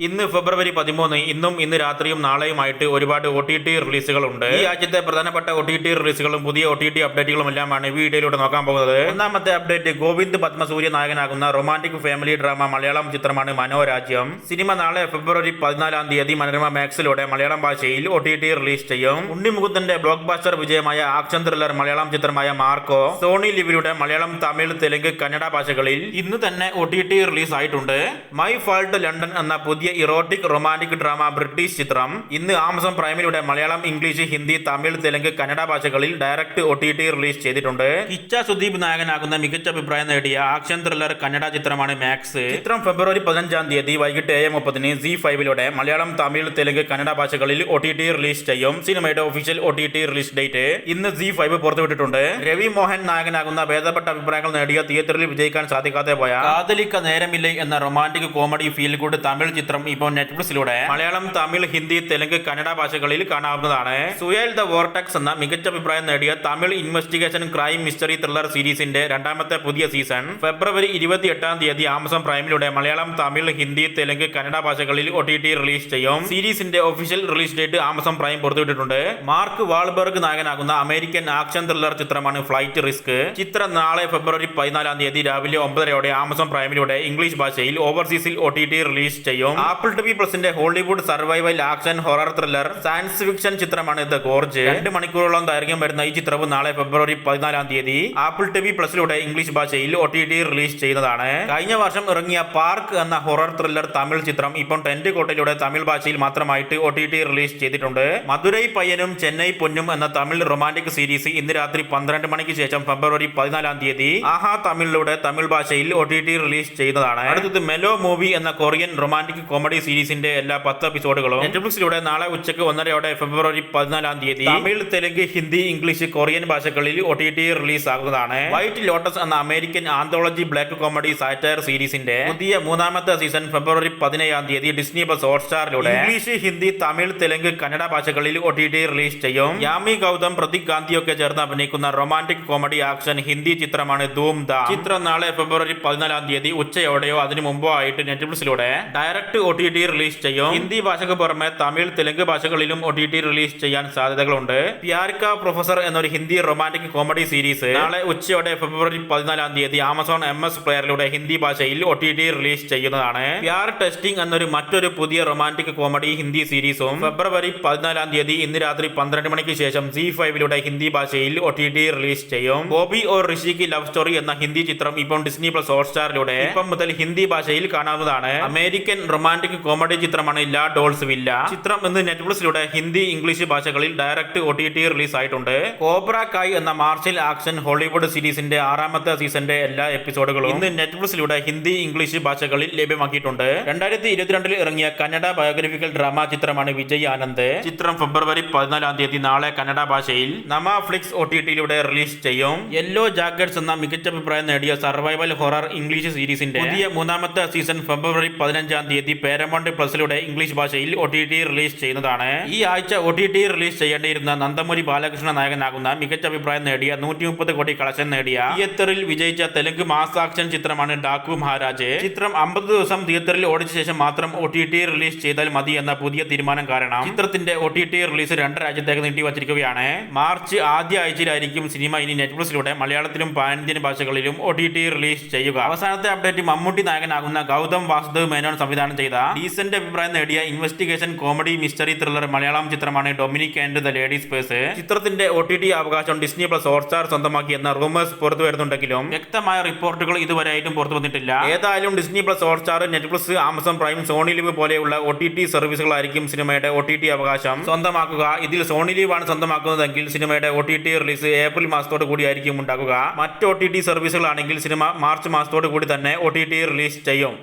ഇന്ന് ഫെബ്രുവരി 13 ഇന്ന് രാത്രിയും നാളെയുമായിട്ട് ഒരുപാട് OTT റിലീസുകളുണ്ട്. ഈ ആഴ്ചത്തെ പ്രധാനപ്പെട്ട OTT റിലീസുകളും പുതിയ OTT അപ്ഡേറ്റുകളും എല്ലാമാണ് ഈ വീഡിയോയിലൂടെ നോക്കാൻ പോകുന്നത്. ഒന്നാമത്തെ അപ്ഡേറ്റ് ഗോവിന്ദ് പത്മസൂര്യ നായകനാകുന്ന റൊമാന്റിക് ഫാമിലി ഡ്രാമ മലയാളം ചിത്രമാണ് മനോരാജ്യം. സിനിമ നാളെ ഫെബ്രുവരി 14 മനോരമ മാക്സിലൂടെ മലയാളം ഭാഷയിൽ OTT റിലീസ് ചെയ്യും. ഉണ്ണിമുകുന്ദന്റെ ബ്ലോക്ക് ബാസ്റ്റർ വിജയമായ ആക്ഷൻ ത്രില്ലർ മലയാളം ചിത്രമായ മാർക്കോ സോണി ലിവിലൂടെ മലയാളം, തമിഴ്, തെലുങ്ക്, കന്നഡ ഭാഷകളിൽ ഇന്ന് തന്നെ OTT റിലീസ് ആയിട്ടുണ്ട്. മൈ ഫാൾട്ട് ലണ്ടൻ എന്ന പുതിയ ഇറോട്ടിക് റൊമാന്റിക് ഡ്രാമ ബ്രിട്ടീഷ് ചിത്രം ഇന്ന് ആമസോൺ പ്രൈമിലൂടെ മലയാളം, ഇംഗ്ലീഷ്, ഹിന്ദി, തമിഴ്, തെലുങ്ക്, കന്നഡ ഭാഷകളിൽ ഡയറക്റ്റ് OTT റിലീസ് ചെയ്തിട്ടുണ്ട്. കിച്ച സുദീപ് നായകനാകുന്ന മികച്ച അഭിപ്രായം നേടിയ ആക്ഷൻ ത്രില്ലർ കന്നഡ ചിത്രമാണ് മാക്സ്. ചിത്രം ഫെബ്രുവരി 15 വൈകിട്ട് 7:30 ZEE5ലൂടെ മലയാളം, തമിഴ്, തെലുങ്ക്, കന്നഡ ഭാഷകളിൽ OTT റിലീസ് ചെയ്യും. സിനിമയുടെ ഒഫീഷ്യൽ OTT റിലീസ് ഡേറ്റ് ഇന്ന് ZEE5 പുറത്തുവിട്ടിട്ടുണ്ട്. രവി മോഹൻ നായകനാകുന്ന ഭേദപ്പെട്ട അഭിപ്രായങ്ങൾ നേടിയ തിയേറ്ററിൽ വിജയിക്കാൻ സാധിക്കാതെ പോയ കാതലിക്ക നേരമില്ലേ എന്ന romantic comedy feel good Tamil ചിത്രം ഇപ്പോൾ നെറ്റ്ഫ്ലിക്സിലൂടെ മലയാളം, തമിഴ്, ഹിന്ദി, തെലുങ്ക്, കന്നഡ ഭാഷകളിൽ കാണാവുന്നതാണ്. സുയൽ ദ വോർട്ടെക്സ് എന്ന മികച്ച അഭിപ്രായം നേടിയ Tamil investigation crime mystery thriller സീരീസിന്റെ രണ്ടാമത്തെ പുതിയ സീസൺ ഫെബ്രുവരി 28 ആമസോൺ പ്രൈമിലൂടെ മലയാളം, തമിഴ്, ഹിന്ദി, തെലുങ്ക്, കന്നഡ ഭാഷകളിൽ OTT റിലീസ് ചെയ്യും. സീരീസിന്റെ official release date Amazon Prime പുറത്തുവിട്ടിട്ടുണ്ട്. മാർക്ക് വാൾബർഗ് നായകനാകുന്ന അമേരിക്കൻ ആക്ഷൻ ത്രില്ലർ ചിത്രമാണ് ഫ്ലൈറ്റ് റിസ്ക്. ചിത്രം നാളെ ഫെബ്രുവരി 14 രാവിലെ 9:30 ആമസോൺ പ്രൈമിലൂടെ ഇംഗ്ലീഷ് ഭാഷയിൽ ഓവർസീസിൽ OTT റിലീസ് ചെയ്യും. ആപ്പിൾ TV പ്ലസിന്റെ Hollywood survival action horror thriller science fiction ചിത്രമാണ് ദ ഗോർജ്. 2 മണിക്കൂറോളം ദൈർഘ്യം വരുന്ന ഈ ചിത്രവും നാളെ ഫെബ്രുവരി 14 ആപ്പിൾ TV പ്ലസിലൂടെ ഇംഗ്ലീഷ് ഭാഷയിൽ OTT റിലീസ് ചെയ്യുന്നതാണ്. കഴിഞ്ഞ വർഷം ഇറങ്ങിയ പാർക്ക് എന്ന ഹൊറർ ത്രില്ലർ തമിഴ് ചിത്രം ഇപ്പോൾ ടെന്റ് കോട്ടയിലൂടെ തമിഴ് ഭാഷയിൽ മാത്രമായിട്ട് OTT റിലീസ് ചെയ്തിട്ടുണ്ട്. മധുരൈ പയ്യനും ചെന്നൈ പൊന്നും എന്ന തമിഴ് റൊമാന്റിക് സീരീസ് ഇന്ന് രാത്രി 12 മണിക്ക് ശേഷം ഫെബ്രുവരി 14 ആഹാ തമിഴിലൂടെ തമിഴ് ഭാഷയിൽ OTT റിലീസ് ചെയ്യുന്നതാണ്. അടുത്തത് മെലോ മൂവി എന്ന കൊറിയൻ റൊമാന്റിക് കോമഡി സീരീസിന്റെ എല്ലാ 10 എപ്പിസോഡുകളും നെറ്റ്ഫ്ലിക്സിലൂടെ നാളെ ഉച്ചയ്ക്ക് 1:30 ഫെബ്രുവരി 14 തമിഴ്, തെലുങ്ക്, ഹിന്ദി, ഇംഗ്ലീഷ്, കൊറിയൻ ഭാഷകളിൽ OTT റിലീസ് ആകുന്നതാണ്. വൈറ്റ് ലോട്ടസ് എന്ന American anthology black comedy satire സീരീസിന്റെ പുതിയ 3ാമത്തെ സീസൺ ഫെബ്രുവരി 17 ഡിസ്നി പ്ലസ് ഹോട്ട്സ്റ്റാറിലൂടെ ഇംഗ്ലീഷ്, ഹിന്ദി, തമിഴ്, തെലുങ്ക്, കന്നഡ ഭാഷകളിൽ OTT റിലീസ് ചെയ്യും. യാമി ഗൗതം, പ്രതീക് ഗാന്ധിയൊക്കെ ചേർന്ന് അഭിനയിക്കുന്ന റൊമാന്റിക് കോമഡി ആക്ഷൻ ഹിന്ദി ചിത്രമാണ് ധൂം ധാം. ചിത്രം നാളെ ഫെബ്രുവരി 14 ഉച്ചയോടെയോ അതിനു മുമ്പോ ആയിട്ട് നെറ്റ്ഫ്ലിക്സിലൂടെ ഡയറക്റ്റ് OTT റിലീസ് ചെയ്യും. ഹിന്ദി ഭാഷയ്ക്ക് പുറമെ തമിഴ്, തെലുങ്ക് ഭാഷകളിലും OTT റിലീസ് ചെയ്യാൻ സാധ്യതകളുണ്ട്. പ്യാർ കാ പ്രൊഫസർ എന്നൊരു ഹിന്ദി റൊമാന്റിക് കോമഡി സീരീസ് നാളെ ഉച്ചയോടെ ഫെബ്രുവരി 14 ആമസോൺ MS പ്ലെയറിലൂടെ ഹിന്ദി ഭാഷയിൽ OTT റിലീസ് ചെയ്യുന്നതാണ്. പ്യാർ ടെസ്റ്റിംഗ് എന്നൊരു മറ്റൊരു പുതിയ റൊമാന്റിക് കോമഡി ഹിന്ദി സീരീസും ഫെബ്രുവരി 14 ഇന്ന് രാത്രി 12 മണിക്ക് ശേഷം ZEE5ലൂടെ ഹിന്ദി ഭാഷയിൽ OTT റിലീസ് ചെയ്യും. ബോബി ഓർ ഋഷിക്ക് ലവ് സ്റ്റോറി എന്ന ഹിന്ദി ചിത്രം ഇപ്പോൾ ഡിസ്നി പ്ലസ് ഹോട്ട്സ്റ്റാറിലൂടെ ഇപ്പം മുതൽ ഹിന്ദി ഭാഷയിൽ കാണാവുന്നതാണ്. അമേരിക്കൻ റൊമാന്റിക് കോമഡി ചിത്രമാണ് ലാ ഡോൾസ് വില്ല. ചിത്രം ഇന്ന് നെറ്റ്ഫ്ലിക്സിലൂടെ ഹിന്ദി, ഇംഗ്ലീഷ് ഭാഷകളിൽ ഡയറക്റ്റ് OTT റിലീസ് ആയിട്ടുണ്ട്. കോബ്ര കായ് എന്ന മാർഷൽ ആക്ഷൻ ഹോളിവുഡ് സീരീസിന്റെ 6ാമത്തെ സീസന്റെ എല്ലാ എപ്പിസോഡുകളും ഇന്ന് നെറ്റ്ഫ്ലിക്സിലൂടെ ഹിന്ദി, ഇംഗ്ലീഷ് ഭാഷകളിൽ ലഭ്യമാക്കിയിട്ടുണ്ട്. 2022 ഇറങ്ങിയ കന്നഡ ബയോഗ്രഫിക്കൽ ഡ്രാമ ചിത്രമാണ് വിജയ് ആനന്ദ്. ചിത്രം ഫെബ്രുവരി 14 നാളെ കന്നഡ ഭാഷയിൽ നമാഫ്ലിക്സ് OTTയിലൂടെ റിലീസ് ചെയ്യും. യെല്ലോ ജാക്കറ്റ്സ് എന്ന മികച്ച അഭിപ്രായം നേടിയ സർവൈവൽ ഹൊറർ ഇംഗ്ലീഷ് സീരീസിന്റെ പുതിയ 3ാമത്തെ സീസൺ ഫെബ്രുവരി 15 പാരമൗണ്ട് പ്ലസിലൂടെ ഇംഗ്ലീഷ് ഭാഷയിൽ OTT റിലീസ് ചെയ്യുന്നതാണ്. ഈ ആഴ്ച OTT റിലീസ് ചെയ്യേണ്ടിയിരുന്ന നന്ദമുരി ബാലകൃഷ്ണ നായകനാകുന്ന മികച്ച അഭിപ്രായം നേടിയ 130 കോടി കളക്ഷൻ നേടിയ തിയേറ്ററിൽ വിജയിച്ച തെലുങ്ക് മാസ് ആക്ഷൻ ചിത്രമാണ് ഡാക്കു മഹാരാജ്. ചിത്രം 50 ദിവസം തിയേറ്ററിൽ ഓടിച്ച ശേഷം മാത്രം OTT റിലീസ് ചെയ്താൽ മതി എന്ന പുതിയ തീരുമാനം കാരണം ചിത്രത്തിന്റെ OTT റിലീസ് 2 രാജ്യത്തേക്ക് നീട്ടിവച്ചിരിക്കുകയാണ്. മാർച്ച് ആദ്യ ആഴ്ചയിലായിരിക്കും സിനിമ ഇനി നെറ്റ്ഫ്ലിക്സിലൂടെ മലയാളത്തിലും പാൻ-ഇന്ത്യൻ ഭാഷകളിലും OTT റിലീസ് ചെയ്യുക. അവസാനത്തെ അപ്ഡേറ്റ് മമ്മൂട്ടി നായകനാകുന്ന ഗൗതം വാസുദേവ് മേനോൻ സംവിധാനം ചെയ്ത ഡീസന്റ് അഭിപ്രായം നേടിയ investigation comedy mystery thriller Malayalam ചിത്രമാണ് Dominic and the ladies purse. ചിത്രത്തിന്റെ OTT അവകാശം ഡിസ്നി പ്ലസ് ഹോട്ട്സ്റ്റാർ സ്വന്തമാക്കിയെന്ന റൂമേഴ്സ് പുറത്തു വരുന്നുണ്ടെങ്കിലും വ്യക്തമായ റിപ്പോർട്ടുകൾ ഇതുവരെയായിട്ടും പുറത്തു വന്നിട്ടില്ല. ഏതായാലും Disney plus Hotstar, Netflix, Amazon Prime, Sony Liv പോലെയുള്ള OTT സർവീസുകളായിരിക്കും സിനിമയുടെ OTT അവകാശം സ്വന്തമാക്കുക. ഇതിൽ സോണി ലിവ് ആണ് സ്വന്തമാക്കുന്നതെങ്കിൽ സിനിമയുടെ OTT റിലീസ് ഏപ്രിൽ മാസത്തോടു കൂടിയായിരിക്കും ഉണ്ടാകുക. മറ്റ് OTT സർവീസുകളാണെങ്കിൽ സിനിമ മാർച്ച് മാസത്തോടു കൂടി തന്നെ OTT റിലീസ് ചെയ്യും.